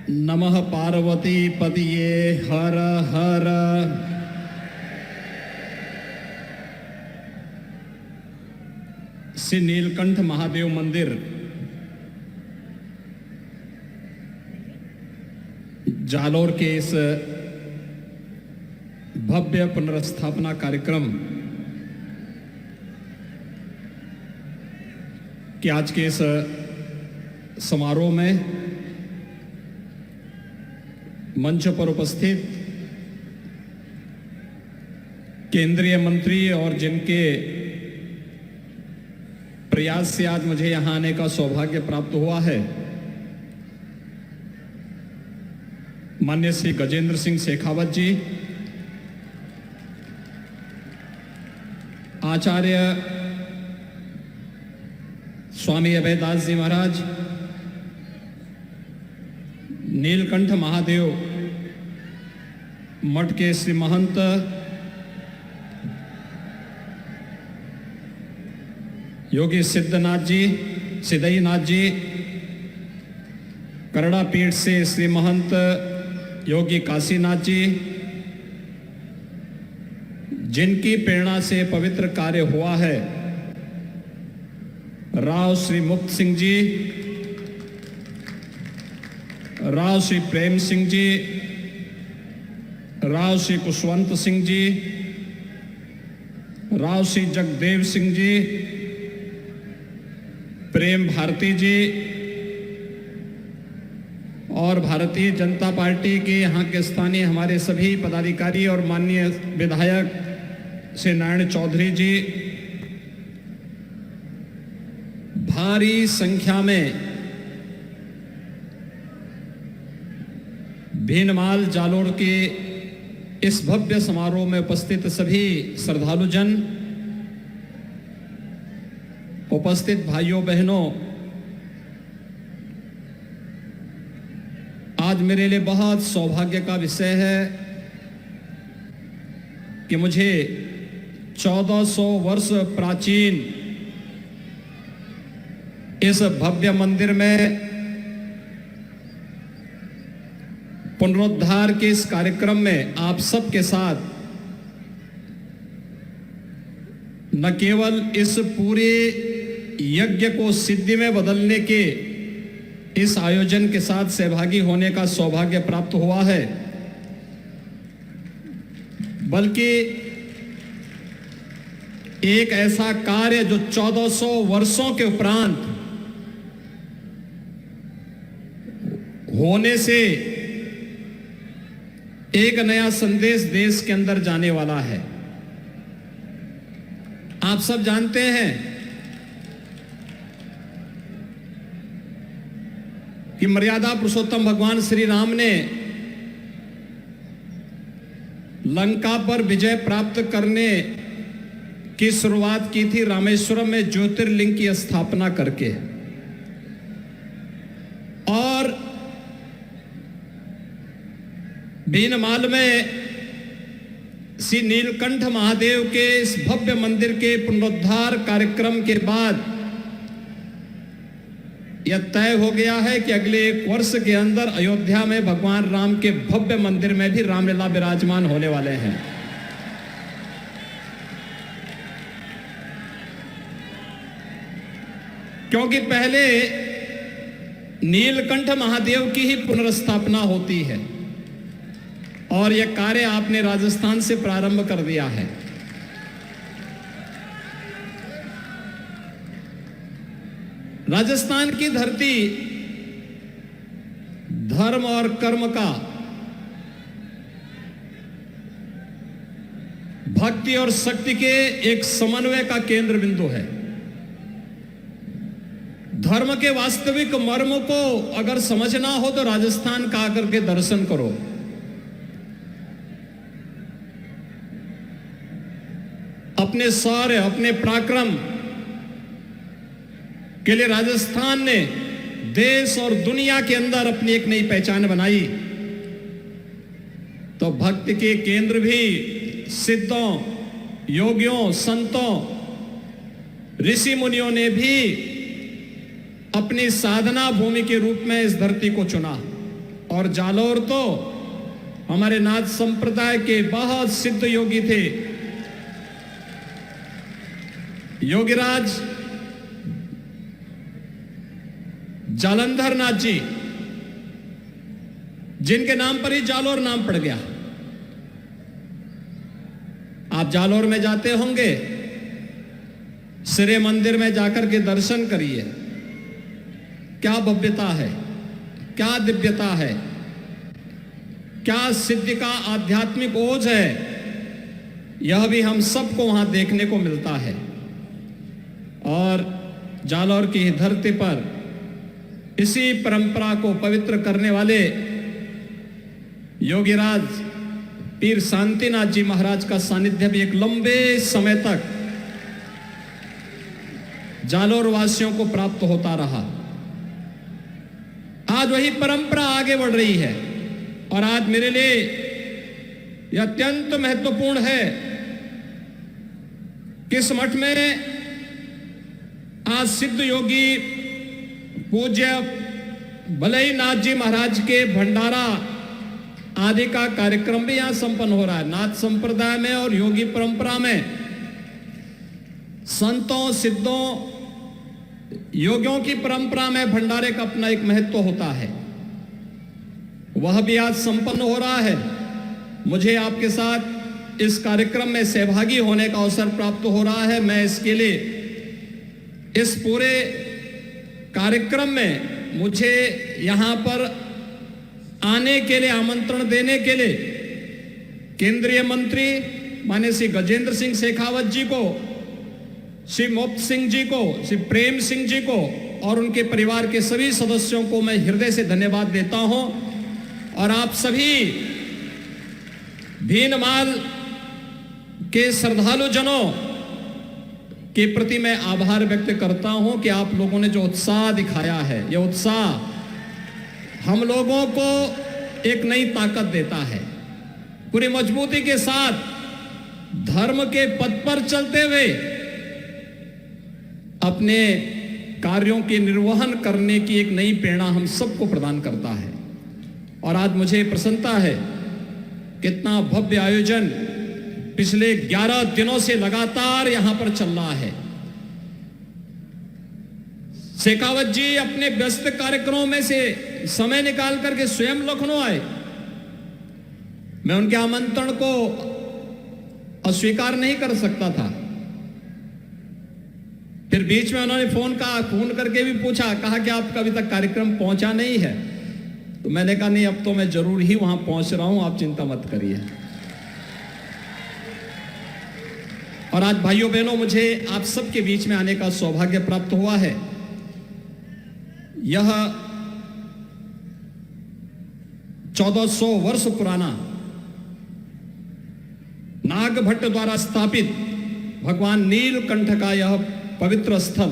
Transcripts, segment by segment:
नमः पार्वती पतिये हर हर। श्री नीलकंठ महादेव मंदिर जालोर के इस भव्य पुनर्स्थापना कार्यक्रम कि आज के इस समारोह में मंच पर उपस्थित केंद्रीय मंत्री और जिनके प्रयास से आज मुझे यहां आने का सौभाग्य प्राप्त हुआ है, माननीय श्री गजेंद्र सिंह शेखावत जी, आचार्य स्वामी अभयदास जी महाराज, नीलकंठ महादेव मठ के श्री महंत योगी सिद्धनाथ जी, सिद्धईनाथ जी, करड़ा पीठ से श्री महंत योगी काशीनाथ जी, जिनकी प्रेरणा से पवित्र कार्य हुआ है, राव श्री मुक्त सिंह जी, राव श्री प्रेम सिंह जी, राव श्री कुशवंत सिंह जी, राव श्री जगदेव सिंह जी, प्रेम भारती जी और भारतीय जनता पार्टी के यहाँ के स्थानीय हमारे सभी पदाधिकारी और माननीय विधायक श्री नारायण चौधरी जी, भारी संख्या में भीनमाल जालोर के इस भव्य समारोह में उपस्थित सभी श्रद्धालुजन, उपस्थित भाइयों बहनों, आज मेरे लिए बहुत सौभाग्य का विषय है कि मुझे 1400 वर्ष प्राचीन इस भव्य मंदिर में पुनरुद्धार के इस कार्यक्रम में आप सबके साथ न केवल इस पूरे यज्ञ को सिद्धि में बदलने के इस आयोजन के साथ सहभागी होने का सौभाग्य प्राप्त हुआ है, बल्कि एक ऐसा कार्य जो 1400 वर्षों के उपरांत होने से एक नया संदेश देश के अंदर जाने वाला है। आप सब जानते हैं कि मर्यादा पुरुषोत्तम भगवान श्री राम ने लंका पर विजय प्राप्त करने की शुरुआत की थी रामेश्वरम में ज्योतिर्लिंग की स्थापना करके, और भीनमाल में श्री नीलकंठ महादेव के इस भव्य मंदिर के पुनरुद्धार कार्यक्रम के बाद यह तय हो गया है कि अगले 1 वर्ष के अंदर अयोध्या में भगवान राम के भव्य मंदिर में भी रामलीला विराजमान होने वाले हैं। क्योंकि पहले नीलकंठ महादेव की ही पुनर्स्थापना होती है और यह कार्य आपने राजस्थान से प्रारंभ कर दिया है। राजस्थान की धरती धर्म और कर्म का, भक्ति और शक्ति के एक समन्वय का केंद्र बिंदु है। धर्म के वास्तविक मर्म को अगर समझना हो तो राजस्थान का आकर के दर्शन करो। अपने शौर्य, अपने पराक्रम के लिए राजस्थान ने देश और दुनिया के अंदर अपनी एक नई पहचान बनाई, तो भक्ति के केंद्र भी सिद्धों, योगियों, संतों, ऋषि मुनियों ने भी अपनी साधना भूमि के रूप में इस धरती को चुना और जालोर तो हमारे नाथ संप्रदाय के बहुत सिद्ध योगी थे। योगीराज जालंधर नाथ जी, जिनके नाम पर ही जालोर नाम पड़ गया। आप जालोर में जाते होंगे, श्री मंदिर में जाकर के दर्शन करिए। क्या भव्यता है, क्या दिव्यता है, क्या सिद्धि का आध्यात्मिक ओज है, यह भी हम सबको वहां देखने को मिलता है। और जालौर की धरती पर इसी परंपरा को पवित्र करने वाले योगीराज पीर शांतिनाथ जी महाराज का सानिध्य भी एक लंबे समय तक जालौर वासियों को प्राप्त होता रहा। आज वही परंपरा आगे बढ़ रही है और आज मेरे लिए यह अत्यंत महत्वपूर्ण है कि इस मठ में आज सिद्ध योगी पूज्य भलई नाथ जी महाराज के भंडारा आदि का कार्यक्रम भी यहां संपन्न हो रहा है। नाथ संप्रदाय में और योगी परंपरा में संतों सिद्धों योगियों की परंपरा में भंडारे का अपना एक महत्व होता है, वह भी आज संपन्न हो रहा है। मुझे आपके साथ इस कार्यक्रम में सहभागी होने का अवसर प्राप्त हो रहा है। मैं इसके लिए इस पूरे कार्यक्रम में मुझे यहां पर आने के लिए आमंत्रण देने के लिए केंद्रीय मंत्री माननीय श्री गजेंद्र सिंह शेखावत जी को, श्री मोप्त सिंह जी को, श्री प्रेम सिंह जी को और उनके परिवार के सभी सदस्यों को मैं हृदय से धन्यवाद देता हूं। और आप सभी भीनमाल के श्रद्धालु जनों के प्रति मैं आभार व्यक्त करता हूं कि आप लोगों ने जो उत्साह दिखाया है, यह उत्साह हम लोगों को एक नई ताकत देता है। पूरी मजबूती के साथ धर्म के पथ पर चलते हुए अपने कार्यों के निर्वहन करने की एक नई प्रेरणा हम सबको प्रदान करता है। और आज मुझे प्रसन्नता है कितना भव्य आयोजन पिछले 11 दिनों से लगातार यहां पर चल रहा है। शेखावत जी अपने व्यस्त कार्यक्रमों में से समय निकाल करके स्वयं लखनऊ आए। मैं उनके आमंत्रण को अस्वीकार नहीं कर सकता था। फिर बीच में उन्होंने फोन करके भी पूछा, कहा कि आपका अभी तक कार्यक्रम पहुंचा नहीं है। तो मैंने कहा नहीं, अब तो मैं जरूर ही वहां पहुंच रहा हूं, आप चिंता मत करिए। और आज भाइयों बहनों, मुझे आप सबके बीच में आने का सौभाग्य प्राप्त हुआ है। यह 1400 वर्ष पुराना नागभट्ट द्वारा स्थापित भगवान नीलकंठ का यह पवित्र स्थल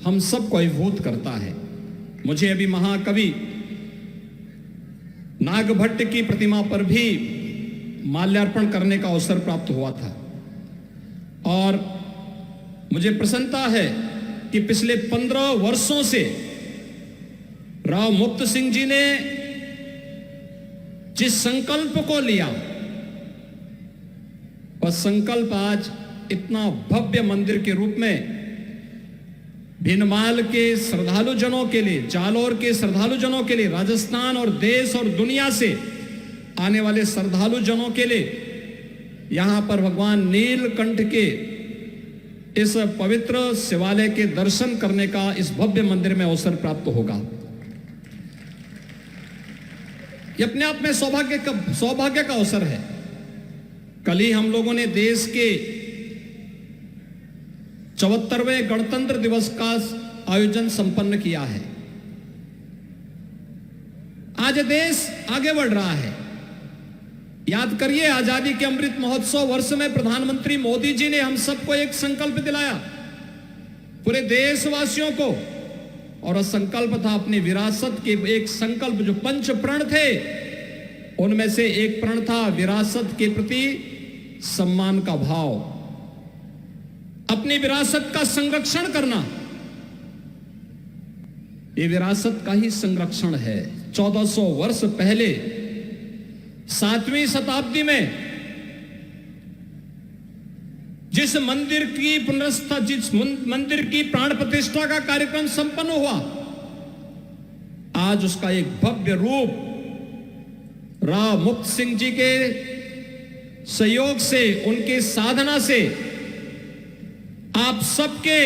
हम सबको अभिभूत करता है। मुझे अभी महाकवि नागभट्ट की प्रतिमा पर भी माल्यार्पण करने का अवसर प्राप्त हुआ था। और मुझे प्रसन्नता है कि पिछले 15 वर्षों से राव मुक्त सिंह जी ने जिस संकल्प को लिया, वह संकल्प आज इतना भव्य मंदिर के रूप में भिनमाल के श्रद्धालु जनों के लिए, जालौर के श्रद्धालु जनों के लिए, राजस्थान और देश और दुनिया से आने वाले श्रद्धालु जनों के लिए यहां पर भगवान नीलकंठ के इस पवित्र शिवालय के दर्शन करने का इस भव्य मंदिर में अवसर प्राप्त होगा। यह अपने आप में सौभाग्य का अवसर है। कल ही हम लोगों ने देश के 74वें गणतंत्र दिवस का आयोजन संपन्न किया है। आज देश आगे बढ़ रहा है। याद करिए, आजादी के अमृत महोत्सव वर्ष में प्रधानमंत्री मोदी जी ने हम सबको एक संकल्प दिलाया, पूरे देशवासियों को। और वह संकल्प था अपनी विरासत के एक संकल्प, जो 5 प्रण थे उनमें से एक प्रण था विरासत के प्रति सम्मान का भाव, अपनी विरासत का संरक्षण करना। ये विरासत का ही संरक्षण है। 1400 वर्ष पहले 7वीं शताब्दी में जिस मंदिर की पुनर्स्था, जिस मंदिर की प्राण प्रतिष्ठा का कार्यक्रम संपन्न हुआ, आज उसका एक भव्य रूप राव मुक्त सिंह जी के सहयोग से, उनके साधना से, आप सबके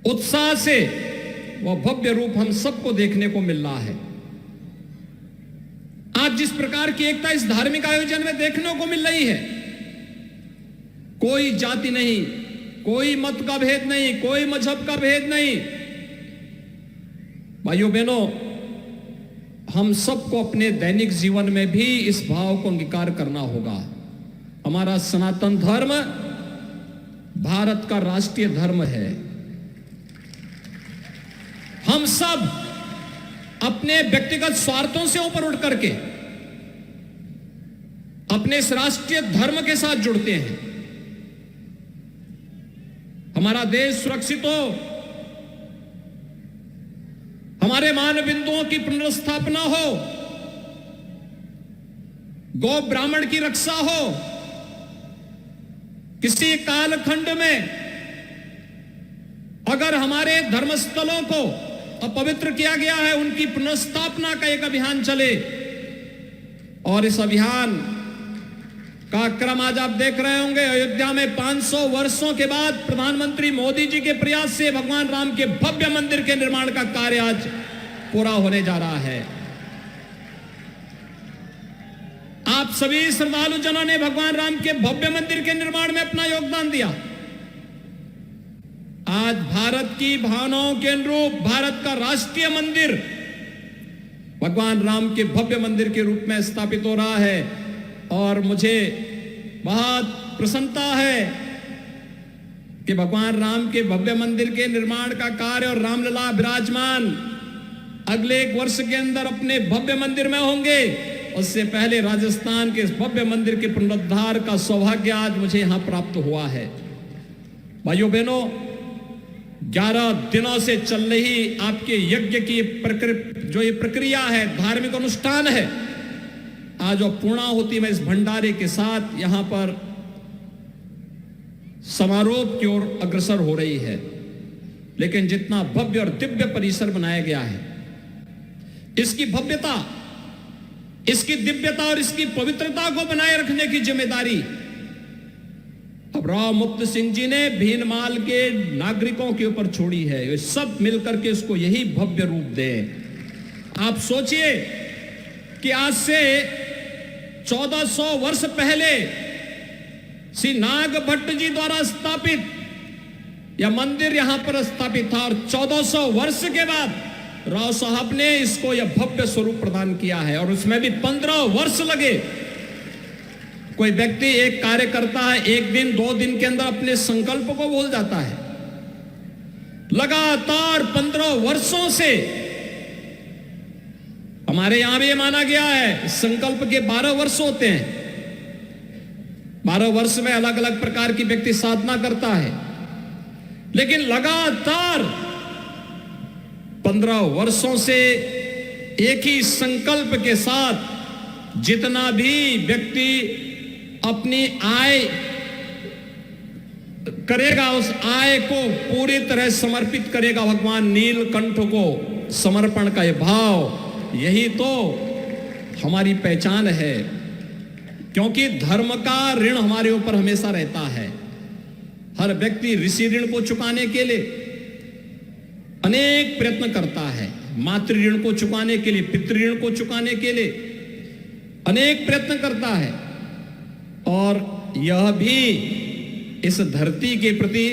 उत्साह से वह भव्य रूप हम सबको देखने को मिल रहा है। आज जिस प्रकार की एकता इस धार्मिक आयोजन में देखने को मिल रही है, कोई जाति नहीं, कोई मत का भेद नहीं, कोई मजहब का भेद नहीं। भाइयों बहनों, हम सबको अपने दैनिक जीवन में भी इस भाव को अंगीकार करना होगा। हमारा सनातन धर्म भारत का राष्ट्रीय धर्म है। हम सब अपने व्यक्तिगत स्वार्थों से ऊपर उठ करके अपने इस राष्ट्रीय धर्म के साथ जुड़ते हैं। हमारा देश सुरक्षित हो, हमारे मान बिंदुओं की पुनर्स्थापना हो, गौ ब्राह्मण की रक्षा हो, किसी कालखंड में अगर हमारे धर्मस्थलों को अपवित्र किया गया है, उनकी पुनर्स्थापना का एक अभियान चले। और इस अभियान का क्रम आज आप देख रहे होंगे। अयोध्या में 500 वर्षों के बाद प्रधानमंत्री मोदी जी के प्रयास से भगवान राम के भव्य मंदिर के निर्माण का कार्य आज पूरा होने जा रहा है। आप सभी श्रद्धालु जनों ने भगवान राम के भव्य मंदिर के निर्माण में अपना योगदान दिया। आज भारत की भावनाओं के अनुरूप भारत का राष्ट्रीय मंदिर भगवान राम के भव्य मंदिर के रूप में स्थापित हो रहा है। और मुझे बहुत प्रसन्नता है कि भगवान राम के भव्य मंदिर के निर्माण का कार्य और रामलला विराजमान अगले 1 वर्ष के अंदर अपने भव्य मंदिर में होंगे। उससे पहले राजस्थान के इस भव्य मंदिर के पुनरुद्धार का सौभाग्य आज मुझे यहां प्राप्त हुआ है। भाइयों बहनों, 11 दिनों से चल रही आपके यज्ञ की जो ये प्रक्रिया है, धार्मिक अनुष्ठान है, आज वो पूर्णाहुति में इस भंडारे के साथ यहां पर समारोह की ओर अग्रसर हो रही है। लेकिन जितना भव्य और दिव्य परिसर बनाया गया है, इसकी भव्यता, इसकी दिव्यता और इसकी पवित्रता को बनाए रखने की जिम्मेदारी अब राव मुक्त सिंह जी ने भीनमाल के नागरिकों के ऊपर छोड़ी है। वे सब मिलकर के इसको यही भव्य रूप दें। आप सोचिए कि आज से 1400 वर्ष पहले श्री नाग भट्ट जी द्वारा स्थापित यह मंदिर यहां पर स्थापित था और 1400 वर्ष के बाद राव साहब ने इसको यह भव्य स्वरूप प्रदान किया है। और उसमें भी 15 वर्ष लगे। कोई व्यक्ति एक कार्य करता है, 1 दिन 2 दिन के अंदर अपने संकल्प को भूल जाता है। लगातार 15 वर्षों से हमारे यहां भी माना गया है संकल्प के 12 वर्ष होते हैं। 12 वर्ष में अलग अलग प्रकार की व्यक्ति साधना करता है, लेकिन लगातार 15 वर्षों से एक ही संकल्प के साथ जितना भी व्यक्ति अपनी आय करेगा, उस आय को पूरी तरह समर्पित करेगा भगवान नीलकंठ को। समर्पण का यह भाव, यही तो हमारी पहचान है। क्योंकि धर्म का ऋण हमारे ऊपर हमेशा रहता है। हर व्यक्ति ऋषि ऋण को चुकाने के लिए अनेक प्रयत्न करता है। मातृ ऋण को चुकाने के लिए, पितृ ऋण को चुकाने के लिए अनेक प्रयत्न करता है। और यह भी इस धरती के प्रति,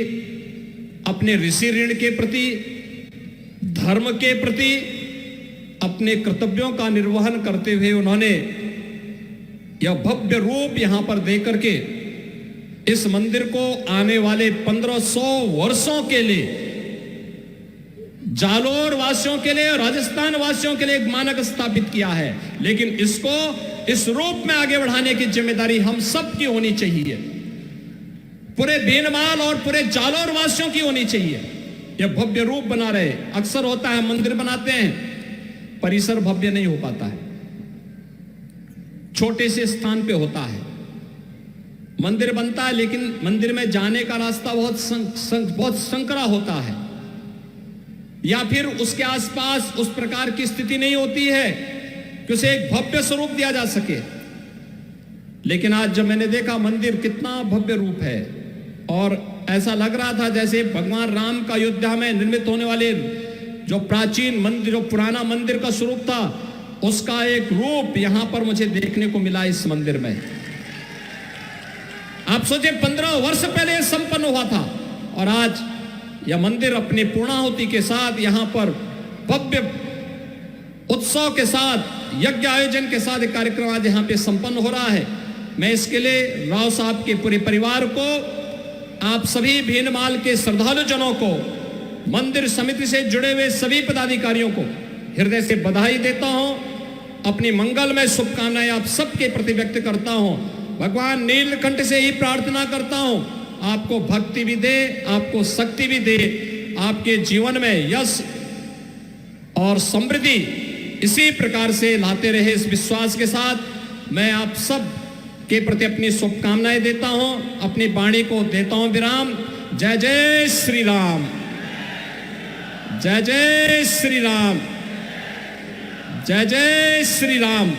अपने ऋषि ऋण के प्रति, धर्म के प्रति अपने कर्तव्यों का निर्वहन करते हुए उन्होंने यह भव्य रूप यहां पर देकर के इस मंदिर को आने वाले 1500 वर्षों के लिए जालोर वासियों के लिए, राजस्थान वासियों के लिए एक मानक स्थापित किया है। लेकिन इसको इस रूप में आगे बढ़ाने की जिम्मेदारी हम सब की होनी चाहिए, पूरे भीनमाल और पूरे जालोर वासियों की होनी चाहिए। यह भव्य रूप बना रहे। अक्सर होता है मंदिर बनाते हैं, परिसर भव्य नहीं हो पाता है, छोटे से स्थान पे होता है। मंदिर बनता है लेकिन मंदिर में जाने का रास्ता बहुत संकरा होता है, या फिर उसके आसपास उस प्रकार की स्थिति नहीं होती है कि उसे एक भव्य स्वरूप दिया जा सके। लेकिन आज जब मैंने देखा मंदिर कितना भव्य रूप है, और ऐसा लग रहा था जैसे भगवान राम का अयोध्या में निर्मित होने वाले जो प्राचीन मंदिर, जो पुराना मंदिर का स्वरूप था, उसका एक रूप यहां पर मुझे देखने को मिला इस मंदिर में। आप सोचे 15 वर्ष पहले संपन्न हुआ था, और आज यह मंदिर अपनी पूर्णाहुति के साथ यहां पर भव्य उत्सव के साथ, यज्ञ आयोजन के साथ एक कार्यक्रम आज यहां पे संपन्न हो रहा है। मैं इसके लिए राव साहब के पूरे परिवार को, आप सभी भीनमाल के श्रद्धालु जनों को, मंदिर समिति से जुड़े हुए सभी पदाधिकारियों को हृदय से बधाई देता हूं। अपनी मंगलमय शुभकामनाएं आप सबके प्रति व्यक्त करता हूं। भगवान नीलकंठ से ही प्रार्थना करता हूं, आपको भक्ति भी दे, आपको शक्ति भी दे, आपके जीवन में यश और समृद्धि इसी प्रकार से लाते रहे। इस विश्वास के साथ मैं आप सब के प्रति अपनी शुभकामनाएं देता हूं, अपनी वाणी को देता हूं विराम। जय जय श्री राम, जय जय श्री राम, जय जय श्री राम।